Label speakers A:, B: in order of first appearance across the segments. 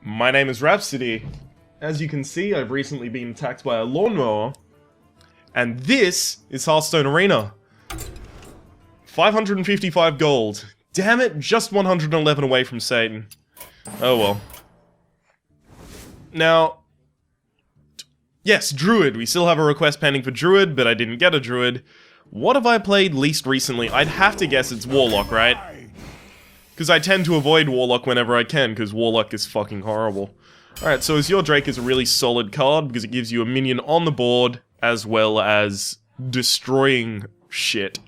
A: My name is Rhapsody. As you can see, I've recently been attacked by a lawnmower. And this is Hearthstone Arena. 555 gold. Damn it, just 111 away from Satan. Oh well. Now, yes, Druid. We still have a request pending for Druid, but I didn't get a Druid. What have I played least recently? I'd have to guess it's Whylock, right? Because I tend to avoid Whylock whenever I can, because Whylock is fucking horrible. Alright, so Azure Drake is a really solid card, because it gives you a minion on the board, as well as destroying shit.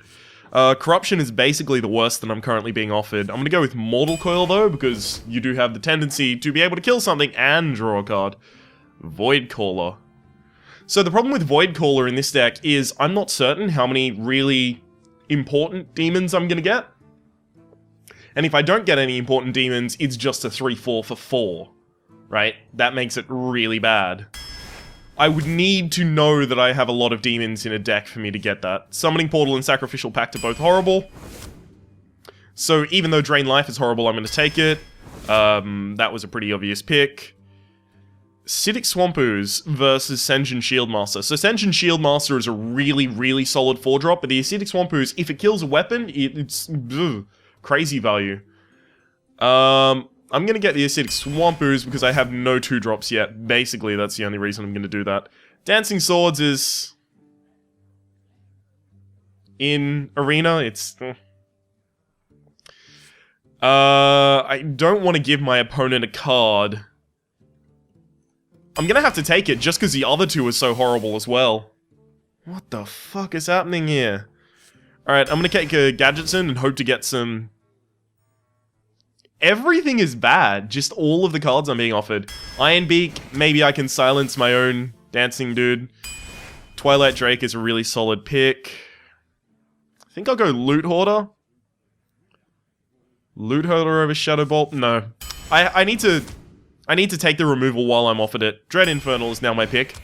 A: Corruption is basically the worst that I'm currently being offered. I'm gonna go with Mortal Coil though, because you do have the tendency to be able to kill something and draw a card. Void Caller. So the problem with Void Caller in this deck is I'm not certain how many really important demons I'm gonna get. And if I don't get any important demons, it's just a 3-4 for 4. Right? That makes it really bad. I would need to know that I have a lot of demons in a deck for me to get that. Summoning Portal and Sacrificial Pact are both horrible. So even though Drain Life is horrible, I'm going to take it. That was a pretty obvious pick. Acidic Swamp Ooze versus Sen'jin Shieldmaster. So Sen'jin Shieldmaster is a really, really solid 4-drop, but the Acidic Swamp Ooze, if it kills a weapon, it's crazy value. I'm gonna get the Acidic Swamp Ooze because I have no 2-drops yet. Basically, that's the only reason I'm gonna do that. Dancing Swords is... in Arena, it's... I don't want to give my opponent a card. I'm gonna have to take it just because the other two are so horrible as well. What the fuck is happening here? Alright, I'm gonna take a Gadgetson and hope to get some... Everything is bad, just all of the cards I'm being offered. Iron Beak, maybe I can silence my own dancing dude. Twilight Drake is a really solid pick. I think I'll go Loot Hoarder. Loot Hoarder over Shadow Bolt? No. I need to take the removal while I'm offered it. Dread Infernal is now my pick.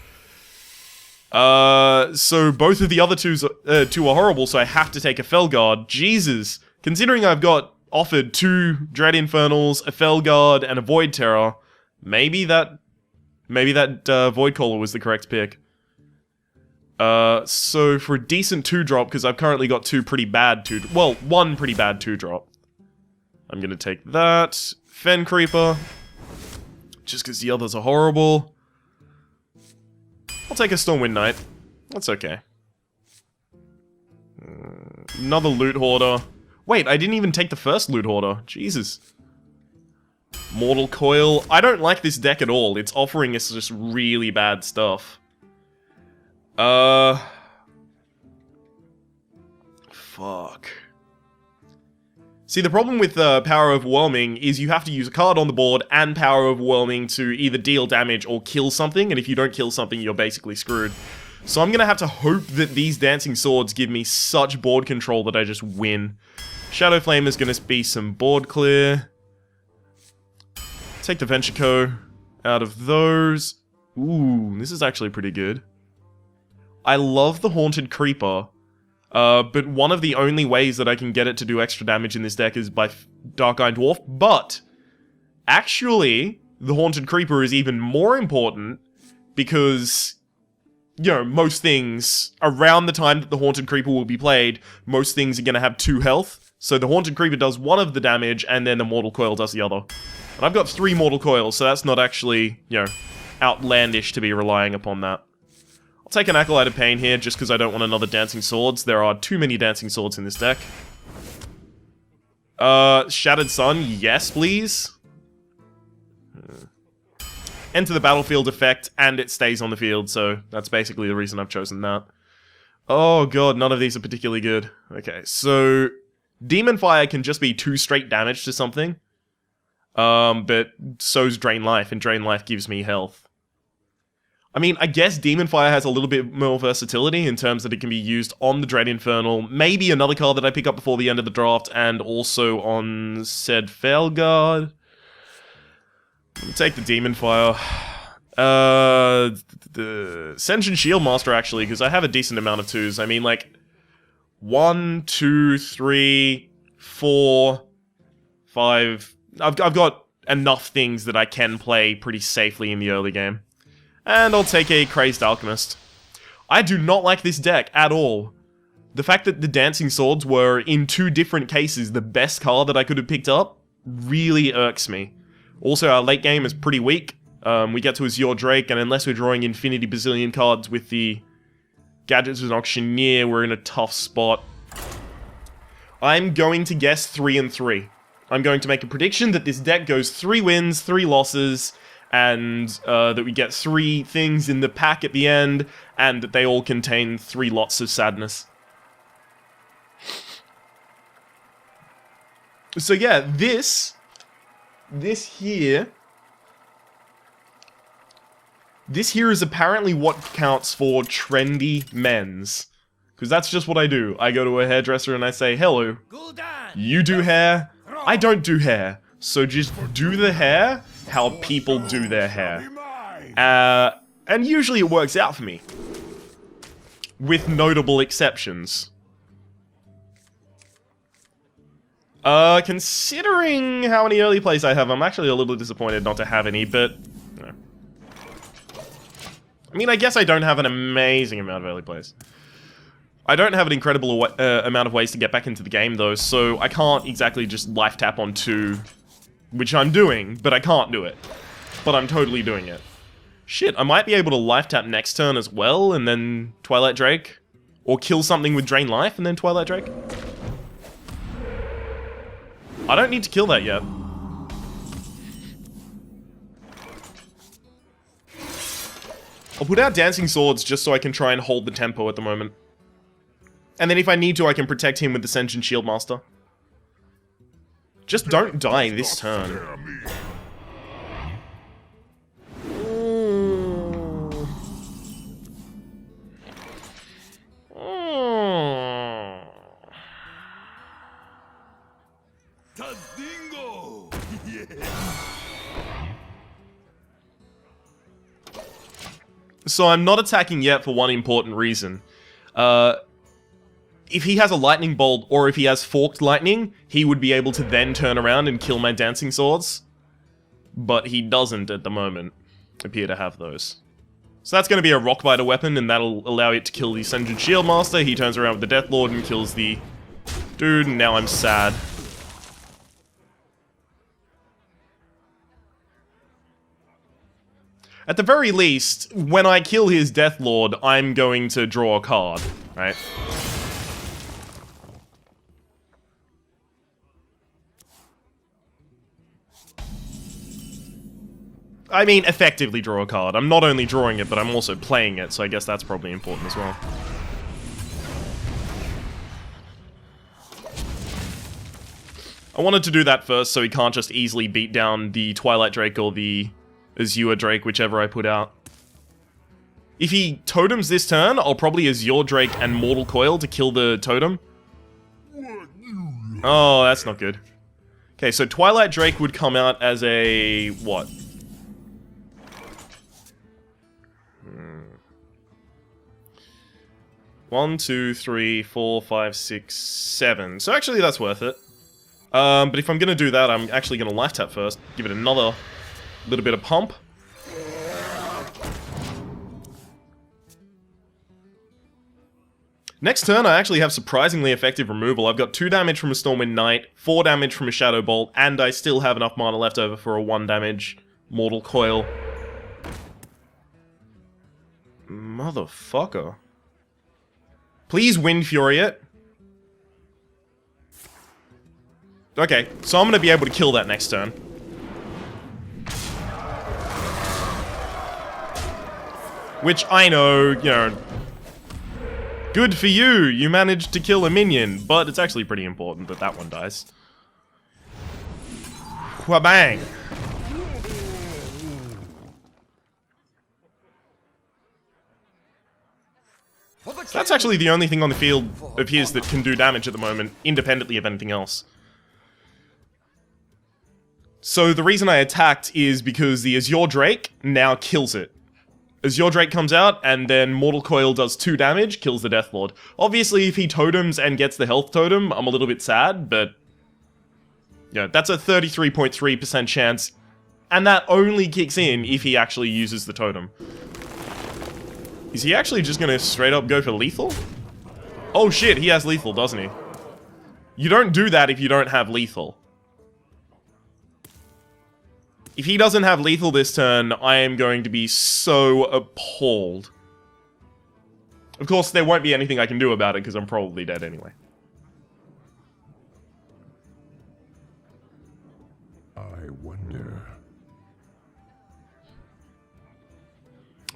A: So both of the other two are horrible, so I have to take a Felguard. Jesus. Considering I've got offered 2 Dread Infernals, a Felguard, and a Void Terror, maybe that Void Caller was the correct pick. So for a decent 2-drop, because I've currently got 2 pretty bad 2... well, 1 pretty bad 2-drop. I'm gonna take that. Fen Creeper. Just because the others are horrible. I'll take a Stormwind Knight. That's okay. Another Loot Hoarder. Wait, I didn't even take the first Loot Hoarder. Jesus. Mortal Coil. I don't like this deck at all. It's offering us just really bad stuff. Fuck. See, the problem with Power Overwhelming is you have to use a card on the board and Power Overwhelming to either deal damage or kill something, and if you don't kill something, you're basically screwed. So I'm gonna have to hope that these Dancing Swords give me such board control that I just win. Shadow Flame is gonna be some board clear. Take the Venture Co. out of those. Ooh, this is actually pretty good. I love the Haunted Creeper. But one of the only ways that I can get it to do extra damage in this deck is by Dark Iron Dwarf, but actually, the Haunted Creeper is even more important because, you know, most things, around the time that the Haunted Creeper will be played, most things are going to have 2 health, so the Haunted Creeper does one of the damage, and then the Mortal Coil does the other. And I've got 3 Mortal Coils, so that's not actually, you know, outlandish to be relying upon that. I'll take an Acolyte of Pain here, just because I don't want another Dancing Swords. There are too many Dancing Swords in this deck. Shattered Sun, yes please. Enter the battlefield effect, and it stays on the field, so that's basically the reason I've chosen that. Oh god, none of these are particularly good. Okay, so... Demon Fire can just be 2 straight damage to something. But so's Drain Life, and Drain Life gives me health. I mean, I guess Demon Fire has a little bit more versatility in terms that it can be used on the Dread Infernal, maybe another card that I pick up before the end of the draft, and also on said Felguard. Take the Demon Fire. The Sen'jin Shieldmaster, actually, because I have a decent amount of 2s. I mean, like, 1, 2, 3, 4, 5... I've got enough things that I can play pretty safely in the early game. And I'll take a Crazed Alchemist. I do not like this deck at all. The fact that the Dancing Swords were, in 2 different cases, the best card that I could have picked up really irks me. Also, our late game is pretty weak. We get to Azure Drake, and unless we're drawing infinity bazillion cards with the Gadgets of an Auctioneer, we're in a tough spot. I'm going to guess 3 and 3. I'm going to make a prediction that this deck goes 3 wins, 3 losses, and that we get 3 things in the pack at the end, and that they all contain 3 lots of sadness. So yeah, this here is apparently what counts for trendy men's. Because that's just what I do. I go to a hairdresser and I say, hello, you do hair? I don't do hair. So just do the hair how people do their hair. And usually it works out for me. With notable exceptions. Considering how many early plays I have, I'm actually a little disappointed not to have any, but... No. I mean, I guess I don't have an amazing amount of early plays. I don't have an incredible amount of ways to get back into the game, though, so I can't exactly just life tap on 2, which I'm doing, but I can't do it. But I'm totally doing it. Shit, I might be able to life tap next turn as well, and then Twilight Drake. Or kill something with Drain Life, and then Twilight Drake. I don't need to kill that yet. I'll put out Dancing Swords just so I can try and hold the tempo at the moment. And then if I need to, I can protect him with the Sentient Shieldmaster. Just don't die this turn. So I'm not attacking yet for one important reason. If he has a Lightning Bolt, or if he has Forked Lightning, he would be able to then turn around and kill my Dancing Swords. But he doesn't at the moment appear to have those. So that's going to be a Rockbiter weapon, and that'll allow it to kill the Sentient Shieldmaster. He turns around with the Death Lord and kills the dude, and now I'm sad. At the very least, when I kill his Death Lord, I'm going to draw a card, right? I mean, effectively draw a card. I'm not only drawing it, but I'm also playing it, so I guess that's probably important as well. I wanted to do that first, so he can't just easily beat down the Twilight Drake or the Azure Drake, whichever I put out. If he totems this turn, I'll probably Azure Drake and Mortal Coil to kill the totem. Oh, that's not good. Okay, so Twilight Drake would come out as a... what? One, two, three, 4, 5, 6, 7. So actually that's worth it. But if I'm gonna do that, I'm actually gonna life tap first. Give it another little bit of pump. Next turn, I actually have surprisingly effective removal. I've got 2 damage from a Stormwind Knight, 4 damage from a Shadow Bolt, and I still have enough mana left over for a 1 damage Mortal Coil. Motherfucker. Please Wind Fury it. Okay, so I'm gonna be able to kill that next turn. Which I know, you know, good for you, you managed to kill a minion, but it's actually pretty important that that one dies. Wha-bang! That's actually the only thing on the field of his that can do damage at the moment, independently of anything else. So the reason I attacked is because the Azure Drake now kills it. Azure Drake comes out, and then Mortal Coil does 2 damage, kills the Death Lord. Obviously, if he totems and gets the health totem, I'm a little bit sad, but... yeah, that's a 33.3% chance And that only kicks in if he actually uses the totem. Is he actually just gonna straight up go for lethal? Oh shit, he has lethal, doesn't he? You don't do that if you don't have lethal. If he doesn't have lethal this turn, I am going to be so appalled. Of course, there won't be anything I can do about it, because I'm probably dead anyway.
B: I wonder.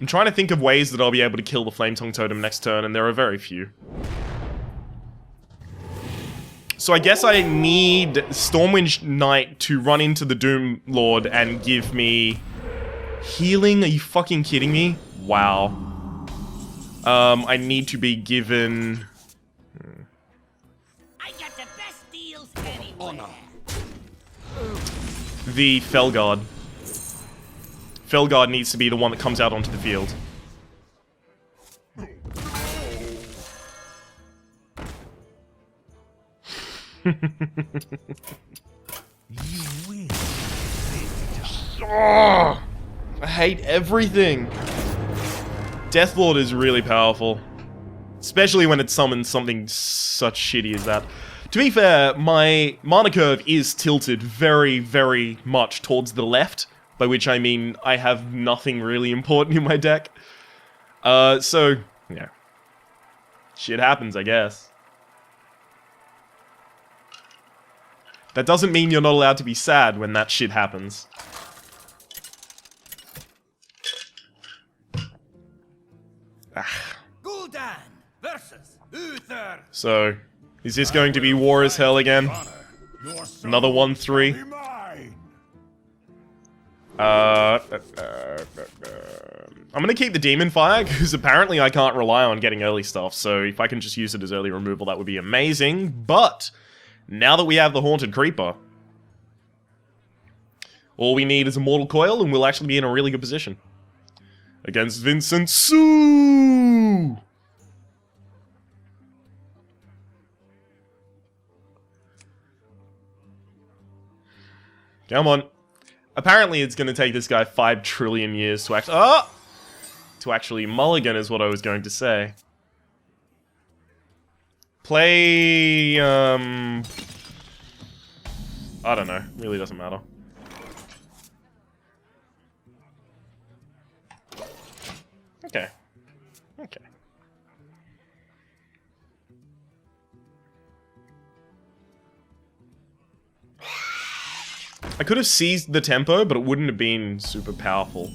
A: I'm trying to think of ways that I'll be able to kill the Flametongue Totem next turn, and there are very few. So I guess I need Stormwind Knight to run into the Doom Lord and give me healing. Are you fucking kidding me? Wow. I need to be given...
C: I got the best deals anywhere.
A: The Felguard. Felguard needs to be the one that comes out onto the field. Oh, I hate everything. Deathlord is really powerful. Especially when it summons something such shitty as that. To be fair, my mana curve is tilted very, very much towards the left. By which I mean I have nothing really important in my deck. So, yeah. Shit happens, I guess. That doesn't mean you're not allowed to be sad when that shit happens.
C: Gul'dan versus Uther.
A: So, is this going to be war as hell again? Another 1-3? I'm gonna keep the Demon Fire, because apparently I can't rely on getting early stuff, so if I can just use it as early removal, that would be amazing. But, now that we have the Haunted Creeper, all we need is a Mortal Coil, and we'll actually be in a really good position. Against Vincent Sue! Come on. Apparently it's going to take this guy 5 trillion years to actually mulligan is what I was going to say. Play, I don't know. Really doesn't matter. Okay. Okay. I could have seized the tempo, but it wouldn't have been super powerful.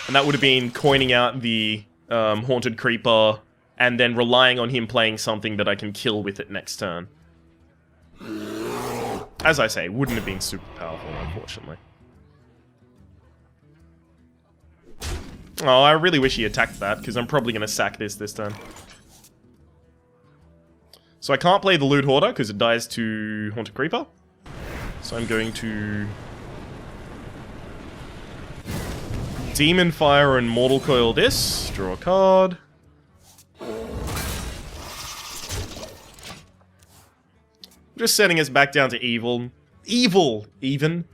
A: And that would have been coining out the Haunted Creeper, and then relying on him playing something that I can kill with it next turn. As I say, wouldn't have been super powerful, unfortunately. Oh, I really wish he attacked that, because I'm probably going to sack this turn. So I can't play the Loot Hoarder, because it dies to Haunted Creeper. So I'm going to Demon Fire and Mortal Coil this, draw a card. Just setting us back down to evil. Evil, even.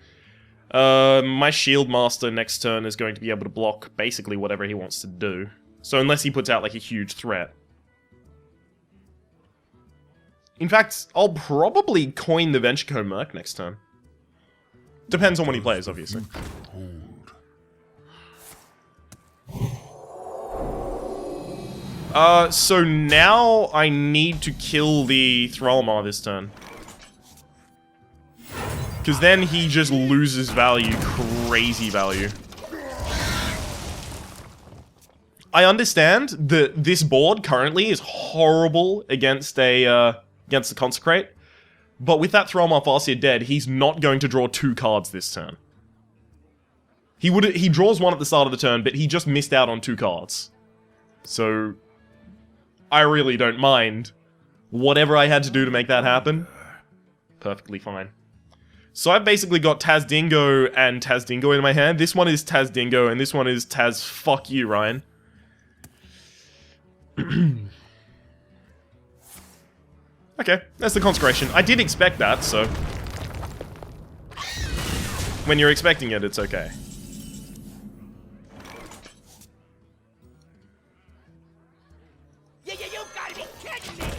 A: My Shield Master next turn is going to be able to block basically whatever he wants to do. So unless he puts out like a huge threat. In fact, I'll probably coin the Venture Merc next turn. Depends on when he plays, obviously. So now I need to kill the Thrallmar this turn. Because then he just loses value, crazy value. I understand that this board currently is horrible against a against the Consecrate, but with that Thrallmar Farseer dead, he's not going to draw 2 cards this turn. He draws 1 at the start of the turn, but he just missed out on 2 cards. So I really don't mind. Whatever I had to do to make that happen, perfectly fine. So I've basically got Tazdingo and Tazdingo in my hand. This one is Tazdingo, and this one is Taz fuck you, Ryan. Okay, that's the Consecration. I did expect that, so... When you're expecting it, it's okay.
C: You gotta be kidding me!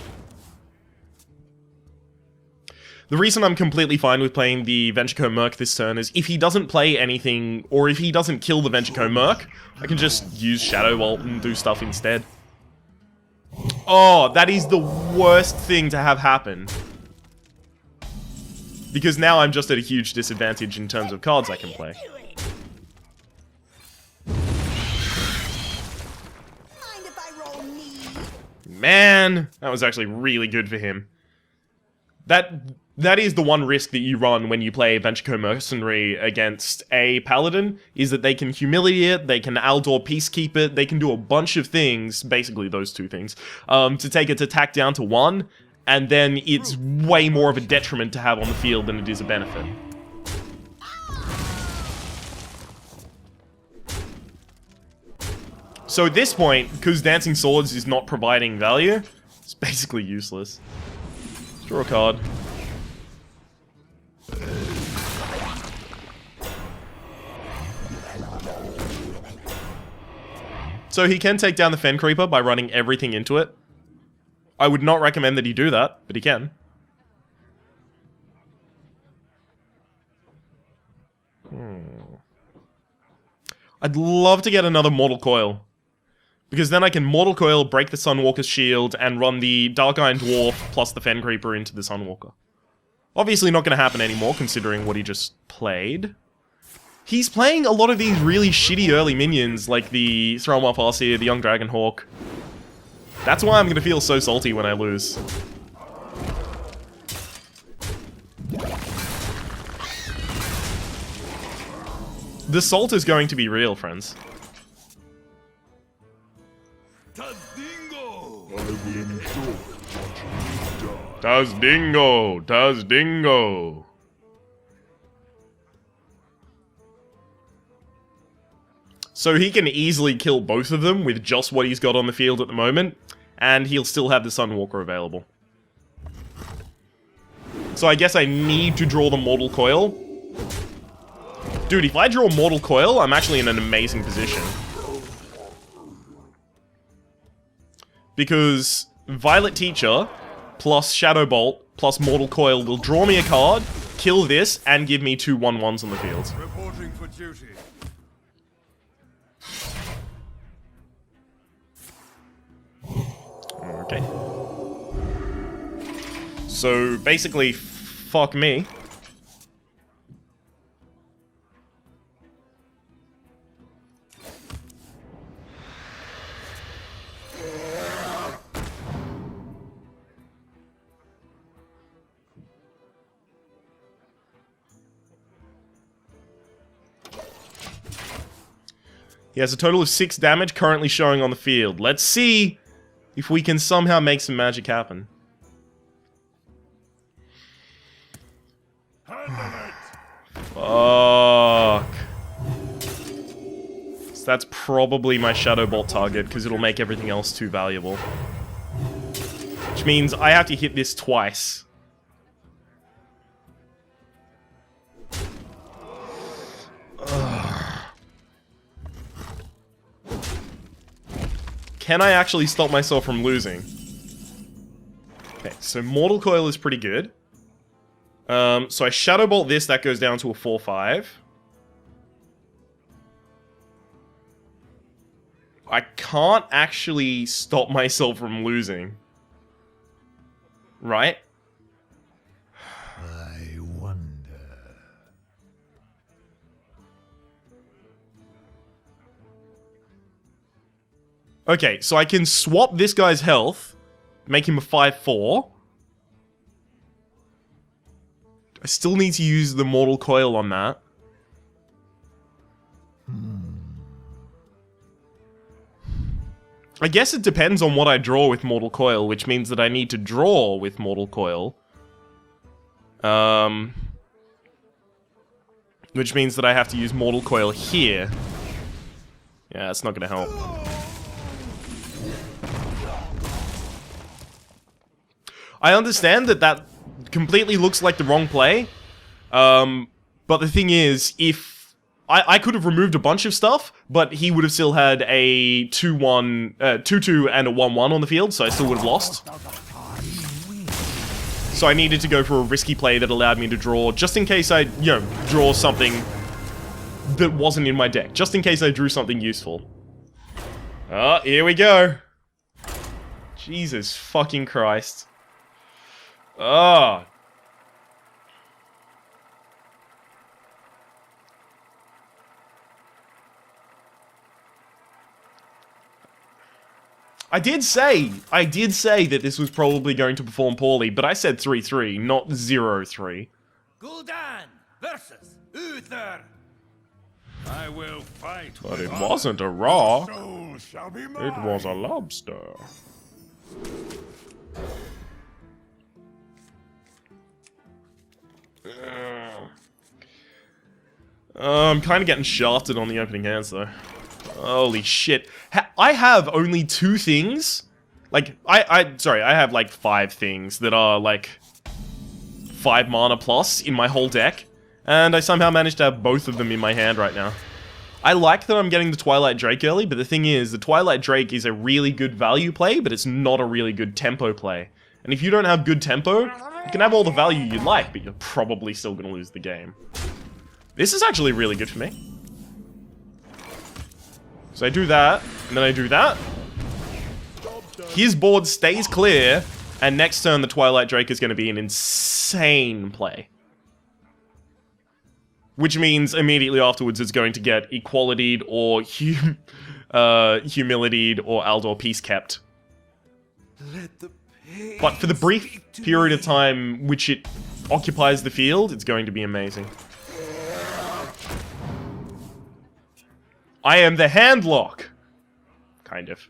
A: The reason I'm completely fine with playing the Venture Merc this turn is if he doesn't play anything, or if he doesn't kill the Venture Merc, I can just use Shadow Bolt and do stuff instead. Oh, that is the worst thing to have happen. Because now I'm just at a huge disadvantage in terms of cards I can play.
C: Mind if I roll me?
A: Man, that was actually really good for him. That is the one risk that you run when you play Venture Mercenary against a Paladin, is that they can humiliate it, they can Aldor Peacekeep it, they can do a bunch of things, basically those two things, to take its attack down to 1, and then it's way more of a detriment to have on the field than it is a benefit. So at this point, because Dancing Swords is not providing value, it's basically useless. Draw a card. So he can take down the Fen Creeper by running everything into it. I would not recommend that he do that, but he can. I'd love to get another Mortal Coil. Because then I can Mortal Coil, break the Sunwalker's shield, and run the Dark Iron Dwarf plus the Fen Creeper into the Sunwalker. Obviously not going to happen anymore, considering what he just played. He's playing a lot of these really shitty early minions, like the Thrallmoth Arseer, the Young Dragonhawk. That's why I'm going to feel so salty when I lose. The salt is going to be real, friends. Does dingo, does dingo. So he can easily kill both of them with just what he's got on the field at the moment, and he'll still have the Sunwalker available. So I guess I need to draw the Mortal Coil. Dude, if I draw Mortal Coil, I'm actually in an amazing position. Because Violet Teacher plus Shadow Bolt plus Mortal Coil will draw me a card, kill this, and give me 2 1/1s on the field.
B: Reporting for duty.
A: Okay. So, basically, fuck me. He has a total of 6 damage currently showing on the field. Let's see if we can somehow make some magic happen. Fuck. So that's probably my Shadow Bolt target, because it'll make everything else too valuable. Which means I have to hit this twice. Can I actually stop myself from losing? Okay, so Mortal Coil is pretty good. So I Shadow Bolt this, that goes down to a 4/5. I can't actually stop myself from losing. Right?
B: I wonder.
A: Okay, so I can swap this guy's health, make him a 5/4. I still need to use the Mortal Coil on that. I guess it depends on what I draw with Mortal Coil, which means that I need to draw with Mortal Coil. Which means that I have to use Mortal Coil here. Yeah, that's not gonna help. I understand that that completely looks like the wrong play. But the thing is, if... I could have removed a bunch of stuff, but he would have still had a 2-1, 2-2 and a 1-1 on the field, so I still would have lost. So I needed to go for a risky play that allowed me to draw, just in case I, you know, draw something that wasn't in my deck. Just in case I drew something useful. Oh, here we go. Jesus fucking Christ. Oh. I did say that this was probably going to perform poorly, but I said 3-3, not 0-3.
B: Gul'dan versus Uther. I will fight.
A: But it wasn't a rock.
B: Soul shall be mine.
A: It was a lobster. I'm kind of getting shafted on the opening hands, though. Holy shit. I have only 2 things. Like, sorry, I have like 5 things that are like 5 mana plus in my whole deck. And I somehow managed to have both of them in my hand right now. I like that I'm getting the Twilight Drake early, but the thing is, the Twilight Drake is a really good value play, but it's not a really good tempo play. And if you don't have good tempo, you can have all the value you like, but you're probably still going to lose the game. This is actually really good for me. So I do that, and then I do that. His board stays clear, and next turn the Twilight Drake is going to be an insane play. Which means immediately afterwards it's going to get equality'd or humility'd or Aldor Peace kept. But for the brief period of time which it occupies the field, it's going to be amazing. I am the handlock! Kind of.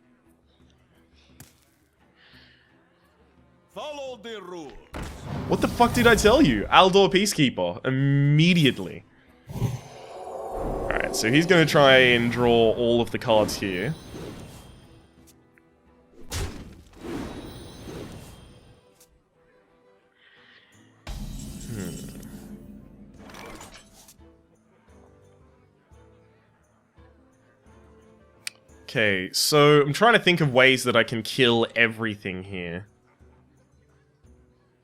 B: Follow the rules.
A: What the fuck did I tell you? Aldor Peacekeeper. Immediately. Alright, so he's gonna try and draw all of the cards here. Okay, so I'm trying to think of ways that I can kill everything here.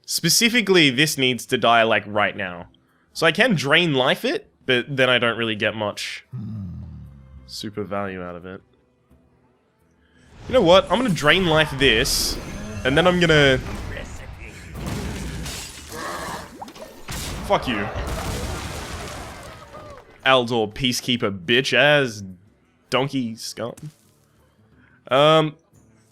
A: Specifically, this needs to die, like, right now. So I can drain life it, but then I don't really get much super value out of it. You know what? I'm gonna drain life this, and then I'm gonna... Fuck you. Aldor Peacekeeper bitch-ass donkey scum.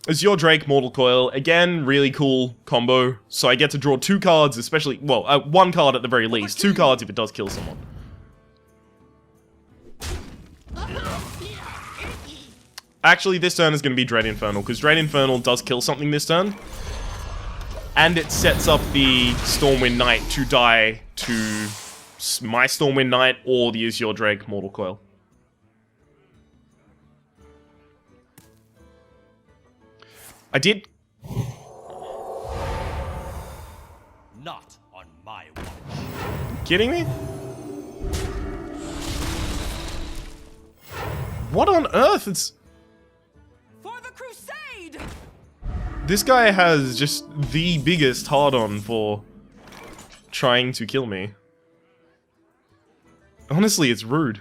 A: Azure Drake, Mortal Coil. Again, really cool combo. So I get to draw 2 cards, especially... Well, 1 card at the very least. 2 cards if it does kill someone. Actually, this turn is going to be Dread Infernal, because Dread Infernal does kill something this turn. And it sets up the Stormwind Knight to die to my Stormwind Knight or the Azure Drake, Mortal Coil. I did...
B: Not on my watch.
A: Kidding me? What on earth? It's...
C: For the crusade!
A: This guy has just the biggest hard-on for trying to kill me. Honestly, it's rude.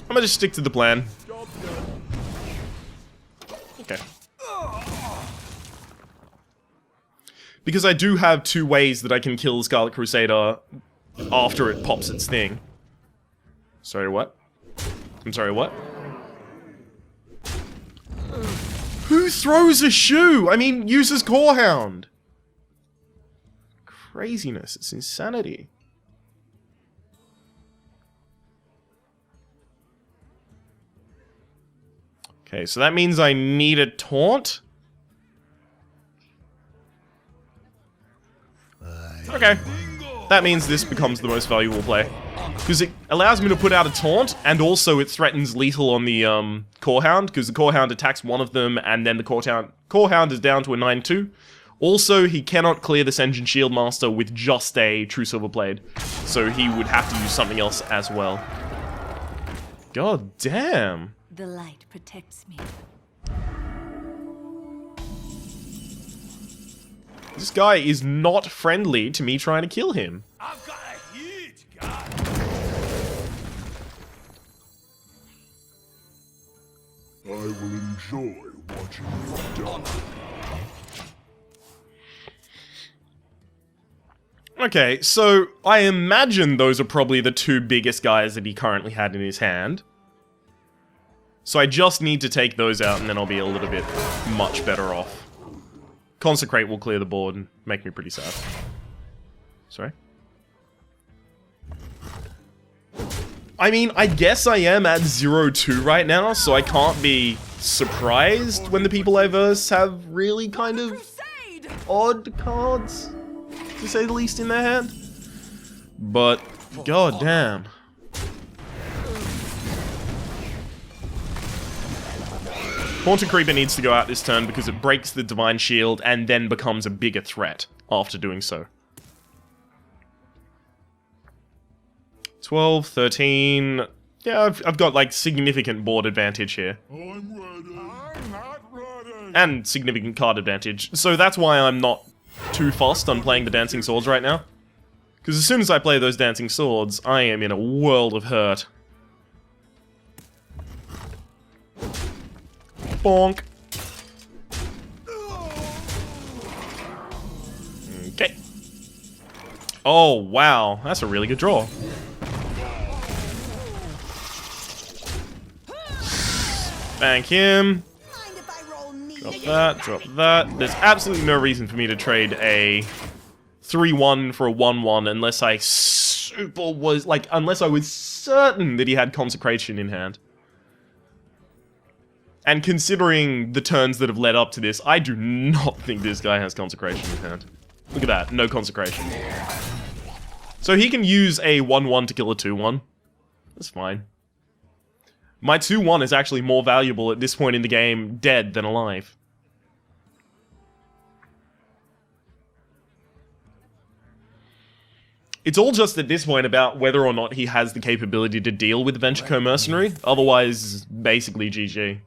A: I'm gonna just stick to the plan. Okay. Because I do have 2 ways that I can kill Scarlet Crusader after it pops its thing. Sorry, what? I'm sorry, what? Who throws a shoe? I mean, uses Corehound. Craziness, it's insanity. Okay, so that means I need a taunt? Okay. That means this becomes the most valuable play. Because it allows me to put out a taunt, and also it threatens lethal on the Core Hound, because the Core Hound attacks one of them, and then the Core Hound is down to a 9-2. Also, he cannot clear this Engine Shield Master with just a True Silver Blade, so he would have to use something else as well. God damn.
D: The light protects me.
A: This guy is not friendly to me trying to kill him.
B: I've got a huge gun.
E: I will enjoy watching you die.
A: Okay, so I imagine those are probably the two biggest guys that he currently had in his hand. So I just need to take those out and then I'll be a little bit much better off. Consecrate will clear the board and make me pretty sad. Sorry? I mean, I guess I am at 0-2 right now, so I can't be surprised when the people I verse have really kind of
C: Crusade!
A: odd cards, to say the least, in their hand. But, god damn. Haunted Creeper needs to go out this turn because it breaks the Divine Shield and then becomes a bigger threat after doing so. 12, 13... Yeah, I've got, like, significant board advantage here.
E: I'm ready. I'm not ready.
A: And significant card advantage. So that's why I'm not too fussed on playing the Dancing Swords right now. Because as soon as I play those Dancing Swords, I am in a world of hurt. Bonk. Okay. Oh, wow. That's a really good draw. Bank him. Drop that, drop that. There's absolutely no reason for me to trade a 3-1 for a 1-1 unless I unless I was certain that he had Consecration in hand. And considering the turns that have led up to this, I do not think this guy has Consecration in hand. Look at that, no Consecration. So he can use a 1-1 to kill a 2-1. That's fine. My 2-1 is actually more valuable at this point in the game dead than alive. It's all just at this point about whether or not he has the capability to deal with the Venture Co Mercenary. Otherwise, basically GG.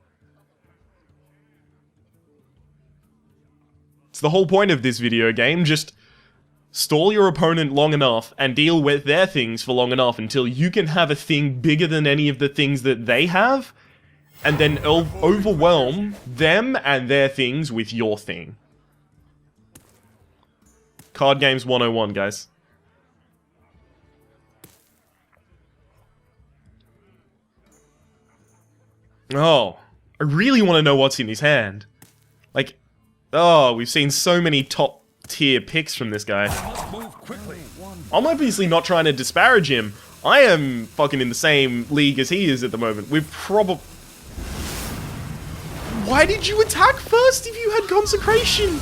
A: It's the whole point of this video game, just stall your opponent long enough and deal with their things for long enough until you can have a thing bigger than any of the things that they have, and then overwhelm them and their things with your thing. Card Games 101, guys. Oh, I really want to know what's in his hand. Like, oh, we've seen so many top tier picks from this guy.
B: Move quickly.
A: I'm obviously not trying to disparage him. I am fucking in the same league as he is at the moment. We've probably... Why did you attack first if you had Consecration?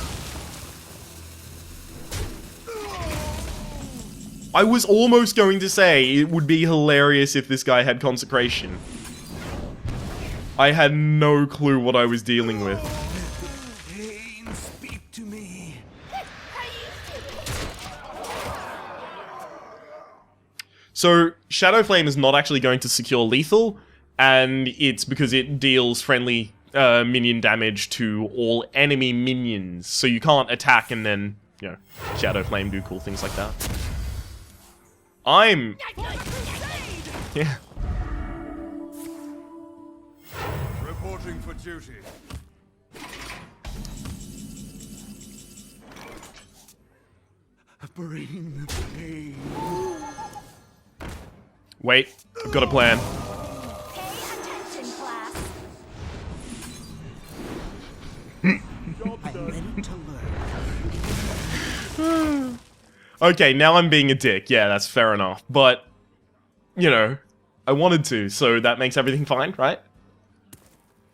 A: I was almost going to say it would be hilarious if this guy had Consecration. I had no clue what I was dealing with.
B: Pain, speak to me.
A: So, Shadow Flame is not actually going to secure lethal, and it's because it deals friendly minion damage to all enemy minions. So you can't attack and then, you know, Shadow Flame do cool things like that. I'm... Yeah.
B: Reporting for duty. Bring the pain.
A: Wait, I've got a plan.
D: Pay attention, class.
B: I'm ready to learn.
A: Okay, now I'm being a dick. Yeah, that's fair enough. But, you know, I wanted to, so that makes everything fine, right?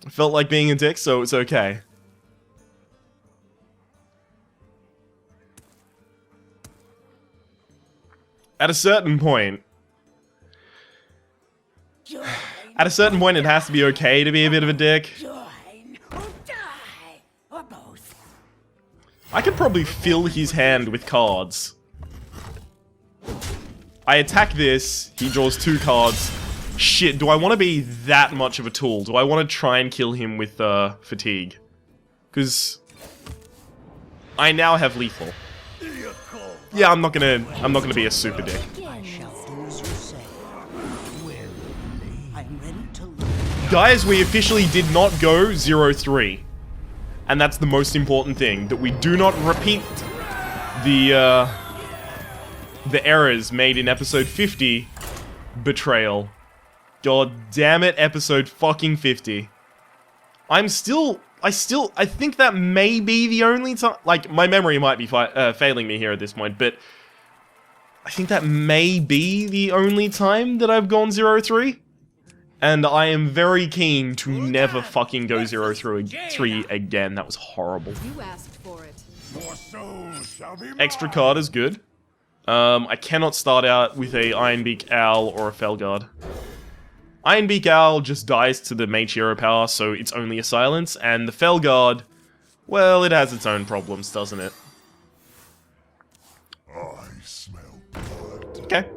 A: I felt like being a dick, so it's okay. At a certain point, At a certain point, it has to be okay to be a bit of a dick.
D: Join or die, or both.
A: I could probably fill his hand with cards. I attack this, he draws 2 cards. Shit, do I want to be that much of a tool? Do I want to try and kill him with fatigue? Because I now have lethal. Yeah, I'm not gonna be a super dick. Guys, we officially did not go 0-3. And that's the most important thing, that we do not repeat the errors made in episode 50. Betrayal. God damn it, episode fucking 50. I think that may be the only time, like, my memory might be failing me here at this point, but I think that may be the only time that I've gone 0-3. And I am very keen to never fucking go 0-3 again. That was horrible.
C: You asked for it.
B: More souls shall be
A: Extra
B: mine.
A: card is good. I cannot start out with a Ironbeak Owl or a Felguard. Ironbeak Owl just dies to the Mage Hero power, so it's only a silence, and the Felguard, well, it has its own problems, doesn't it?
E: I smell blood.
A: Okay.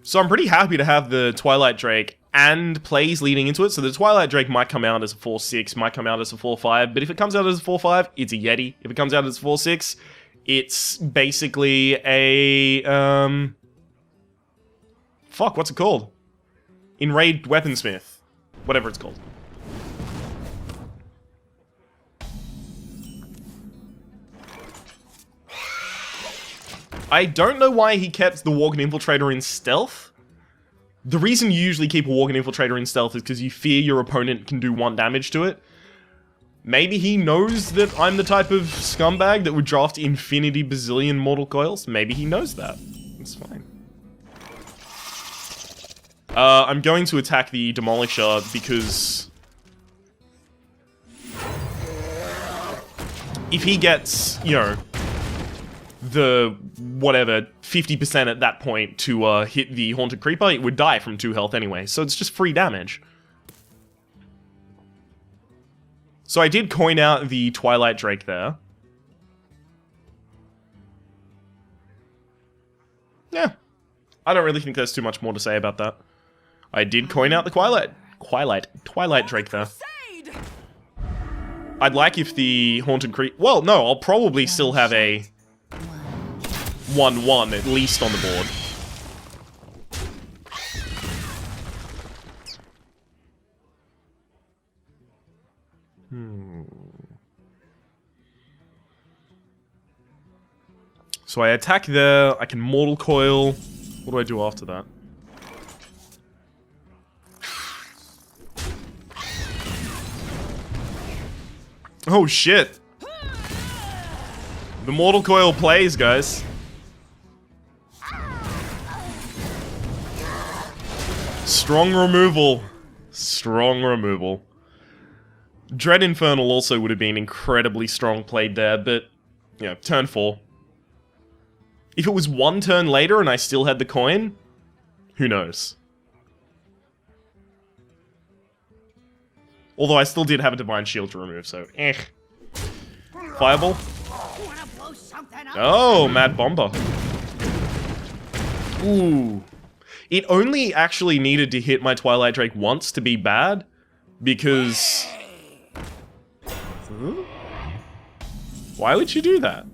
A: So I'm pretty happy to have the Twilight Drake and plays leading into it. So the Twilight Drake might come out as a 4-6, might come out as a 4-5, but if it comes out as a 4-5, it's a Yeti. If it comes out as a 4-6, it's basically a, fuck, what's it called? Enraged Weaponsmith. Whatever it's called. I don't know why he kept the Walking Infiltrator in stealth. The reason you usually keep a Walking Infiltrator in stealth is because you fear your opponent can do 1 damage to it. Maybe he knows that I'm the type of scumbag that would draft infinity bazillion Mortal Coils. Maybe he knows that. It's fine. I'm going to attack the Demolisher because if he gets, you know, the, whatever, 50% at that point to hit the Haunted Creeper, it would die from 2 health anyway, so it's just free damage. So I did coin out the Twilight Drake there. Yeah. I don't really think there's too much more to say about that. I did coin out the Twilight Drake there.
C: Crusade!
A: I'd like if the Haunted Creeper... Well, no, I'll probably still have a 1-1 at least on the board. So I attack there, I can Mortal Coil. What do I do after that? Oh shit! The Mortal Coil plays, guys. Strong removal. Strong removal. Dread Infernal also would have been incredibly strong played there, but, you know, turn 4. If it was 1 turn later and I still had the coin, who knows? Although I still did have a Divine Shield to remove, so eh. Fireball. Oh, Mad Bomber. Ooh. It only actually needed to hit my Twilight Drake once to be bad, because... Huh? Why would you do that?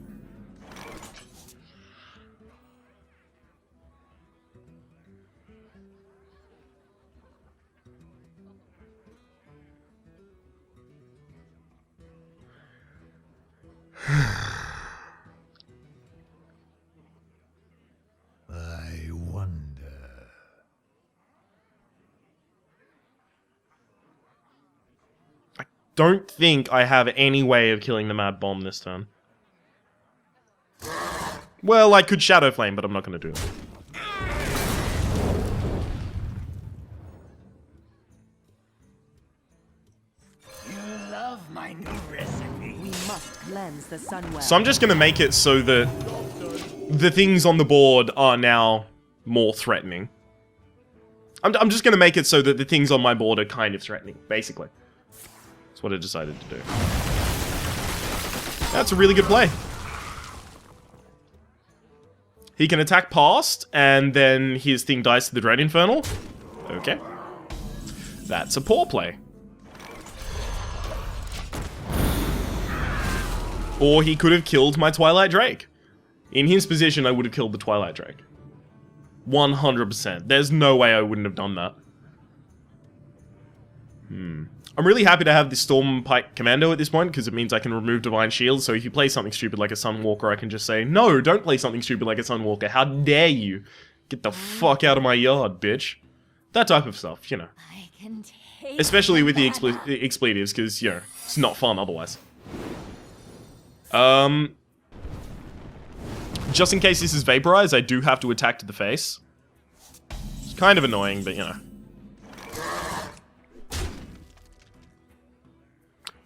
E: I wonder.
A: I don't think I have any way of killing the Mad Bomb this turn. Well, I could Shadow Flame, but I'm not going to do it.
B: You love my new recipe.
C: We must cleanse the Sunwell.
A: So I'm just going to make it so that the things on the board are now more threatening. I'm just going to make it so that the things on my board are kind of threatening, basically. That's what I decided to do. That's a really good play. He can attack past, and then his thing dies to the Dread Infernal. Okay. That's a poor play. Or he could have killed my Twilight Drake. In his position, I would have killed the Twilight Drake. 100%. There's no way I wouldn't have done that. I'm really happy to have the Stormpike Commando at this point, because it means I can remove Divine Shield, so if you play something stupid like a Sunwalker, I can just say, no, don't play something stupid like a Sunwalker. How dare you? Get the fuck out of my yard, bitch. That type of stuff, you know.
D: I can taste
A: Especially with the
D: banana.
A: expletives, because, you know, it's not fun otherwise. Just in case this is Vaporize, I do have to attack to the face. It's kind of annoying, but, you know.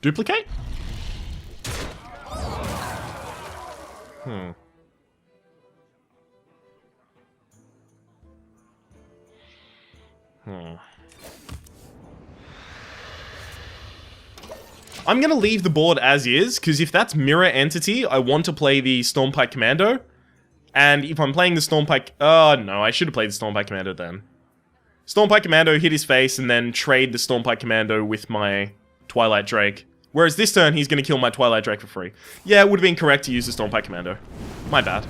A: Duplicate? I'm gonna leave the board as is, because if that's Mirror Entity, I want to play the Stormpike Commando. And if I'm playing the Stormpike... Oh, no, I should have played the Stormpike Commando then. Stormpike Commando, hit his face, and then trade the Stormpike Commando with my Twilight Drake. Whereas this turn, he's gonna kill my Twilight Drake for free. Yeah, it would have been correct to use the Stormpike Commando. My bad.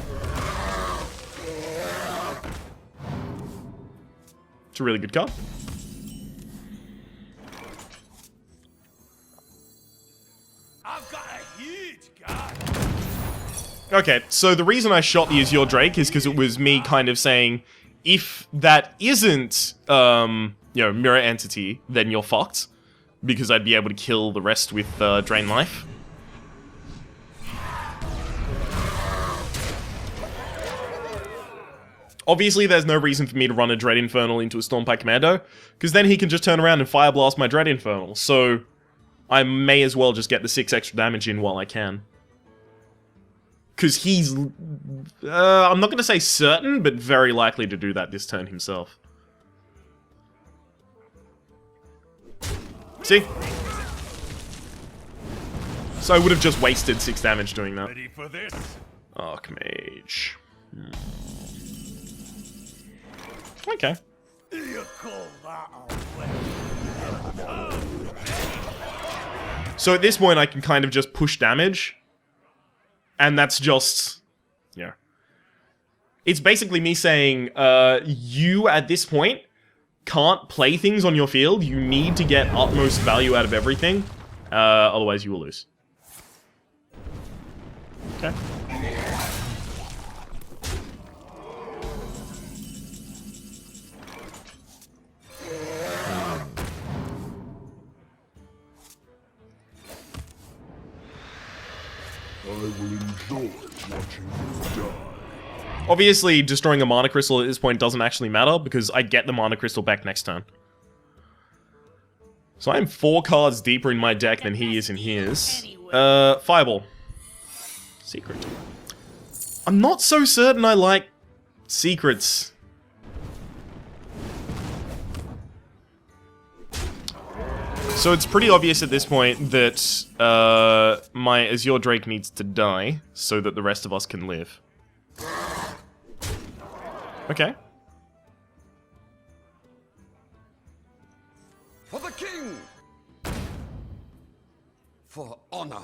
A: It's a really good card.
B: I've got a huge guy.
A: Okay, so the reason I shot the Azure Drake is because it was me kind of saying, if that isn't, you know, Mirror Entity, then you're fucked. Because I'd be able to kill the rest with Drain Life. Obviously, there's no reason for me to run a Dread Infernal into a Stormpike Commando, because then he can just turn around and Fire Blast my Dread Infernal, so I may as well just get the 6 extra damage in while I can. Because he's... I'm not going to say certain, but very likely to do that this turn himself. See? So I would have just wasted 6 damage doing that.
B: Ready for this?
A: Archmage. Okay.
B: You call that a weapon?
A: So at this point I can kind of just push damage. And that's just... yeah. It's basically me saying, you at this point can't play things on your field. You need to get utmost value out of everything. Otherwise you will lose. Okay.
E: I will enjoy watching you die.
A: Obviously, destroying a Mana Crystal at this point doesn't actually matter, because I get the Mana Crystal back next turn. So I'm 4 cards deeper in my deck than he is in his. Fireball. Secret. I'm not so certain I like secrets. So it's pretty obvious at this point that my Azure Drake needs to die so that the rest of us can live. Okay.
F: For the king! For honor.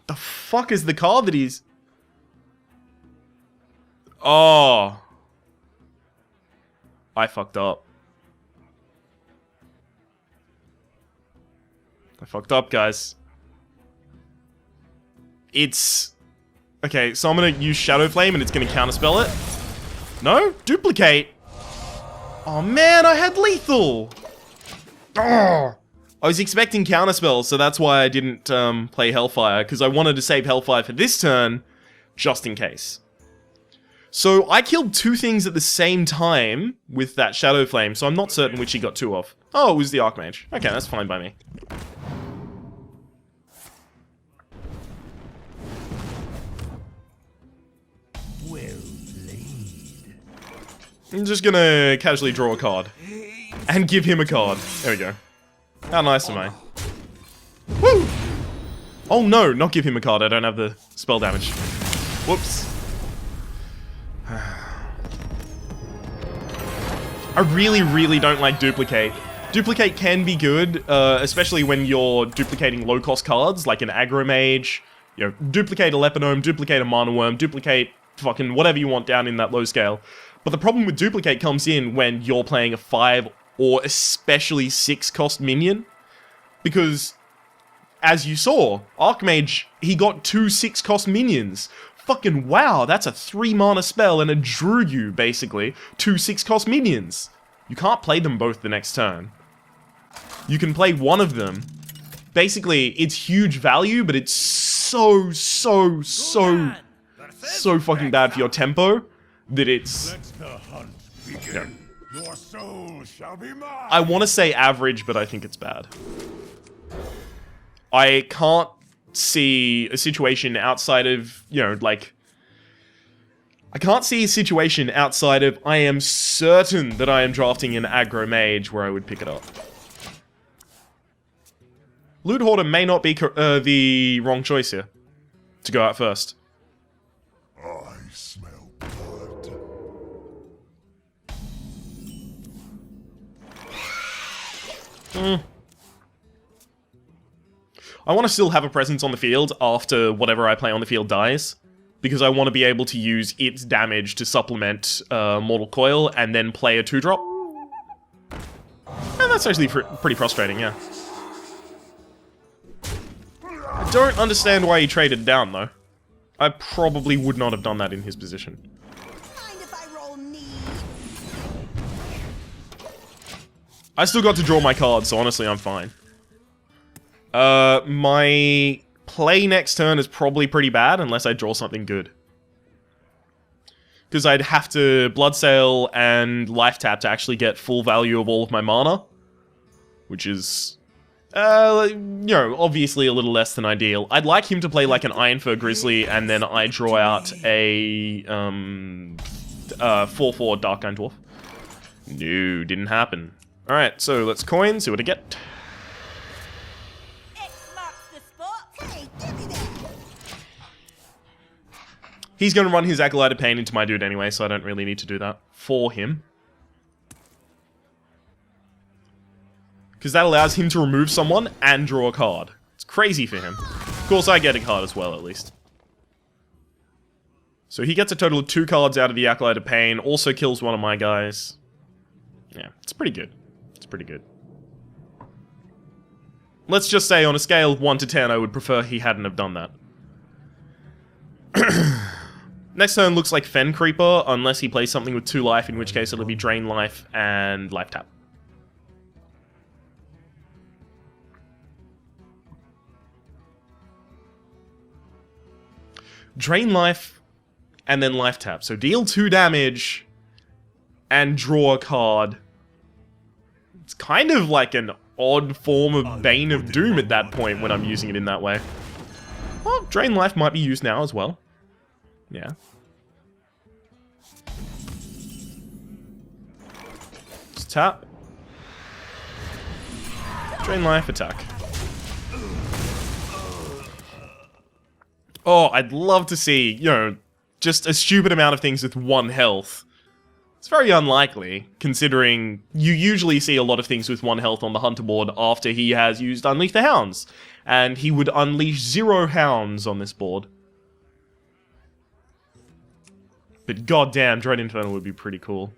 A: The fuck is the card that he's... Oh. I fucked up. I fucked up, guys. It's... Okay, so I'm gonna use Shadow Flame and it's gonna counterspell it. No? Duplicate! Oh man, I had lethal! Oh! I was expecting counterspell, so that's why I didn't play Hellfire, because I wanted to save Hellfire for this turn, just in case. So I killed 2 things at the same time with that Shadow Flame, so I'm not certain which he got 2 of. Oh, it was the Archmage. Okay, that's fine by me. I'm just gonna casually draw a card. And give him a card. There we go. How nice am I? Woo! Oh no, not give him a card. I don't have the spell damage. Whoops. I really, really don't like duplicate. Duplicate can be good, especially when you're duplicating low-cost cards, like an aggro mage. You know, duplicate a Lepidome, duplicate a Mana Worm, duplicate fucking whatever you want down in that low scale. But the problem with duplicate comes in when you're playing a 5 or especially 6 cost minion. Because, as you saw, Archmage, he got 2 6 cost minions. Fucking wow, that's a 3 mana spell and it drew you, basically, 2 6 cost minions. You can't play them both the next turn. You can play one of them. Basically, it's huge value, but it's so fucking bad for your tempo that it's...
B: Let the hunt begin. Your soul shall be mine.
A: I want to say average, but I think it's bad. I can't see a situation outside of, you know, like... I can't see a situation outside of I am certain that I am drafting an aggro mage where I would pick it up. Loot Hoarder may not be the wrong choice here. To go out first.
E: I smell blood.
A: I want to still have a presence on the field after whatever I play on the field dies. Because I want to be able to use its damage to supplement Mortal Coil and then play a 2-drop. And that's actually pretty frustrating, yeah. I don't understand why he traded down, though. I probably would not have done that in his position.
D: Mind if I roll knee?
A: I still got to draw my cards, so honestly, I'm fine. My play next turn is probably pretty bad, unless I draw something good. Because I'd have to Bloodsail and Life Tap to actually get full value of all of my mana. Which is, you know, obviously a little less than ideal. I'd like him to play like an Ironfur Grizzly, and then I draw out a 4/4 Dark Iron Dwarf. No, didn't happen. Alright, so let's coin, see what I get.
D: X marks the spot. Hey, give me that.
A: He's going to run his Acolyte of Pain into my dude anyway, so I don't really need to do that for him. Because that allows him to remove someone and draw a card. It's crazy for him. Of course, I get a card as well, at least. So he gets a total of 2 cards out of the Acolyte of Pain, also kills one of my guys. Yeah, it's pretty good. It's pretty good. Let's just say on a scale of 1 to 10, I would prefer he hadn't have done that. Next turn looks like Fen Creeper, unless he plays something with 2 life, in which case it'll be Drain Life and Life Tap. Drain Life and then Life Tap. So deal 2 damage and draw a card. It's kind of like an odd form of Bane of Doom at that point when I'm using it in that way. Well, Drain Life might be used now as well. Yeah. Just tap. Drain Life, attack. Oh, I'd love to see, you know, just a stupid amount of things with 1 health. It's very unlikely, considering you usually see a lot of things with 1 health on the Hunter board after he has used Unleash the Hounds. And he would unleash 0 Hounds on this board. But goddamn, Dread Inferno would be pretty cool.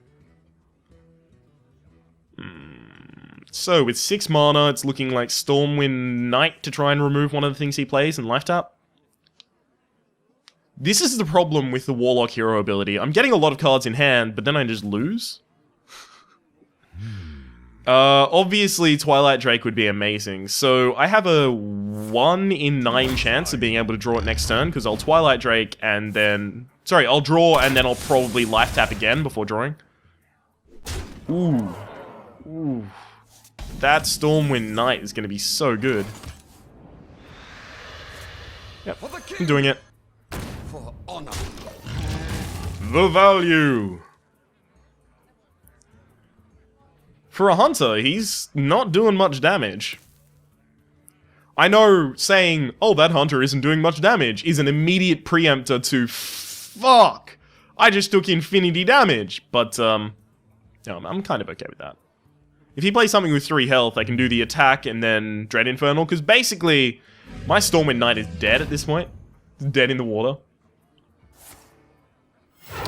A: So, with 6 mana, it's looking like Stormwind Knight to try and remove one of the things he plays and Life Tap. This is the problem with the Warlock hero ability. I'm getting a lot of cards in hand, but then I just lose. Obviously, Twilight Drake would be amazing. So, I have a 1 in 9 chance of being able to draw it next turn, because I'll Twilight Drake and then... Sorry, I'll draw and then I'll probably Life Tap again before drawing. Ooh. Ooh. That Stormwind Knight is going to be so good. Yep, I'm doing it.
F: For honor.
A: The value. For a hunter, he's not doing much damage. I know saying, oh, that hunter isn't doing much damage is an immediate preemptor to fuck, I just took infinity damage. But, no, I'm kind of okay with that. If he plays something with 3 health, I can do the attack and then Dread Infernal, because basically, my Stormwind Knight is dead at this point. It's dead in the water.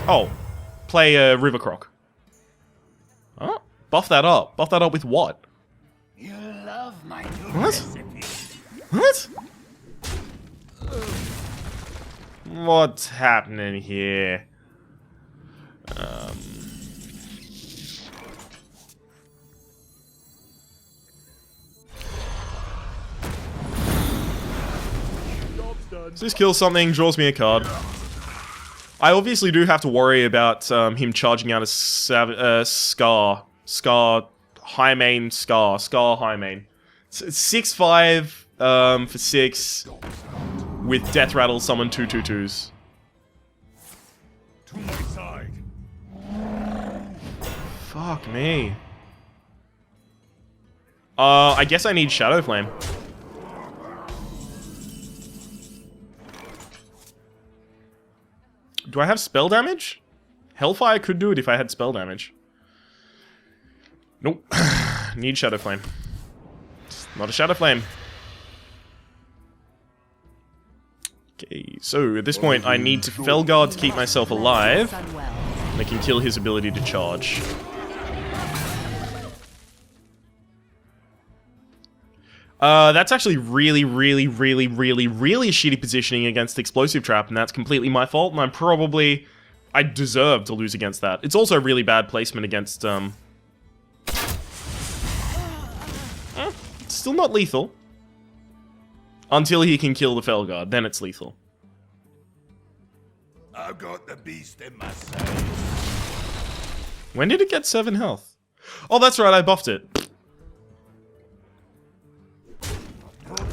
A: Oh, play River Croc. Oh, buff that up. Buff that up with what?
D: You love my new
A: What?
D: recipe.
A: What? What's happening here? So this kills something, draws me a card. I obviously do have to worry about him charging out a Scar high main Scar high main. 6/5 for 6 with Death Rattle summon 2/2/2s.
B: To my side.
A: Fuck me. I guess I need Shadow Flame. Do I have spell damage? Hellfire could do it if I had spell damage. Nope. Need Shadow Flame. Not a Shadow Flame. Okay, so at this point I need to Felguard to keep myself alive. And I can kill his ability to charge. That's actually really shitty positioning against Explosive Trap, and that's completely my fault, and I deserve to lose against that. It's also really bad placement against, it's still not lethal. Until he can kill the Felguard, then it's lethal.
B: I've got the beast in my sight.
A: When did it get 7 health? Oh, that's right, I buffed it.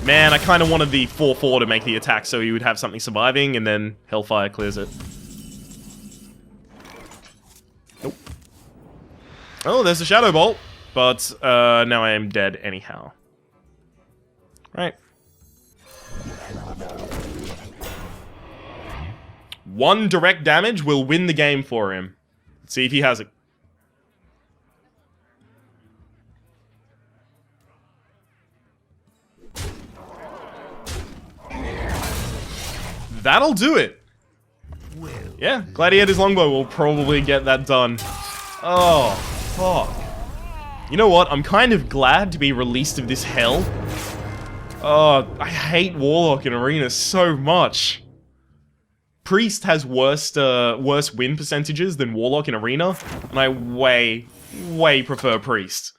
A: Man, I kind of wanted the 4/4 to make the attack so he would have something surviving, and then Hellfire clears it. Nope. Oh, there's the Shadow Bolt, but now I am dead anyhow. Right. 1 direct damage will win the game for him. Let's see if he has it. That'll do it. Yeah, Gladiator's Longbow will probably get that done. Oh, fuck. You know what? I'm kind of glad to be released of this hell. Oh, I hate Warlock in Arena so much. Priest has worse win percentages than Warlock in Arena, and I way prefer Priest.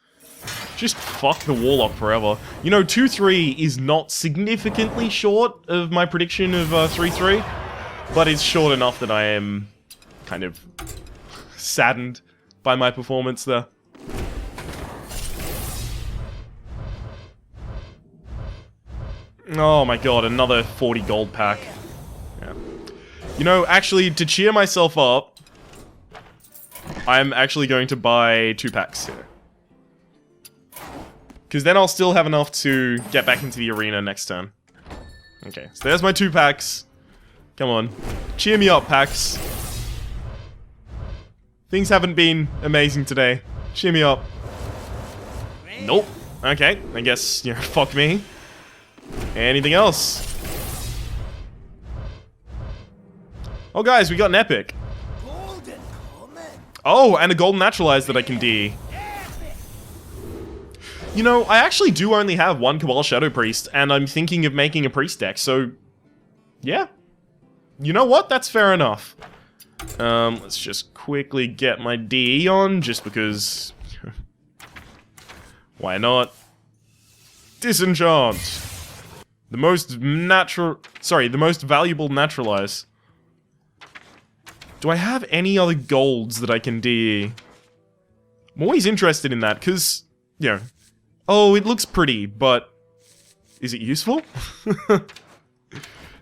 A: Just fuck the Warlock forever. You know, 2-3 is not significantly short of my prediction of 3-3, but it's short enough that I am kind of saddened by my performance there. Oh my god, another 40 gold pack. Yeah. You know, actually, to cheer myself up, I'm actually going to buy 2 packs here. Because then I'll still have enough to get back into the arena next turn. Okay, so there's my 2 packs. Come on. Cheer me up, packs. Things haven't been amazing today. Cheer me up. Nope. Okay, I guess, you know, fuck me. Anything else? Oh, guys, we got an epic.
D: Golden Coleman.
A: Oh, and a golden naturalize that I can D. You know, I actually do only have 1 Cabal Shadow Priest, and I'm thinking of making a Priest deck, so... yeah. You know what? That's fair enough. Let's just quickly get my DE on, just because... why not? Disenchant! The most valuable naturalize. Do I have any other golds that I can DE? I'm always interested in that, because, you know... oh, it looks pretty, but is it useful?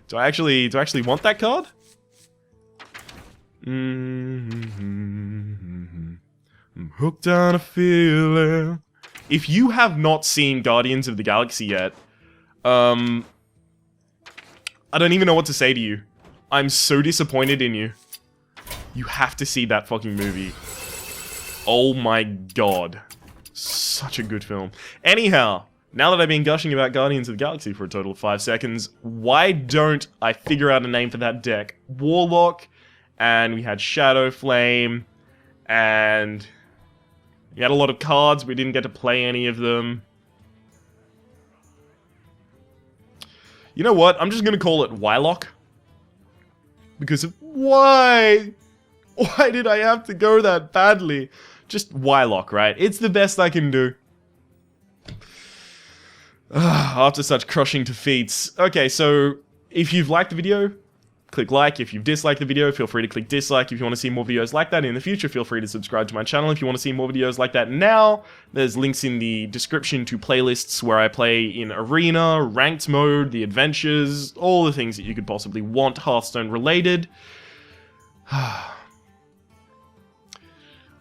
A: Do I actually want that card? I'm hooked on a feeling. If you have not seen Guardians of the Galaxy yet, I don't even know what to say to you. I'm so disappointed in you. You have to see that fucking movie. Oh my god. Such a good film. Anyhow, now that I've been gushing about Guardians of the Galaxy for a total of 5 seconds, why don't I figure out a name for that deck? Warlock, and we had Shadow Flame, and we had a lot of cards, we didn't get to play any of them. You know what? I'm just gonna call it Whylock. Because of why? Why did I have to go that badly? Just Whylock, right? It's the best I can do. After such crushing defeats. Okay, so if you've liked the video, click like. If you've disliked the video, feel free to click dislike. If you want to see more videos like that in the future, feel free to subscribe to my channel. If you want to see more videos like that now, there's links in the description to playlists where I play in Arena, Ranked Mode, the Adventures, all the things that you could possibly want Hearthstone related.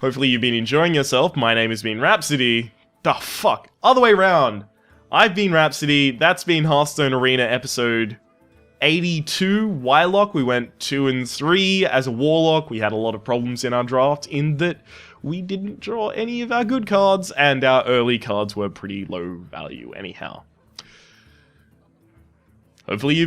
A: Hopefully you've been enjoying yourself. My name has been Rhapsody. The fuck? Other way around. I've been Rhapsody. That's been Hearthstone Arena episode 82. Whylock. We went 2 and 3 as a Warlock. We had a lot of problems in our draft in that we didn't draw any of our good cards and our early cards were pretty low value anyhow. Hopefully you've been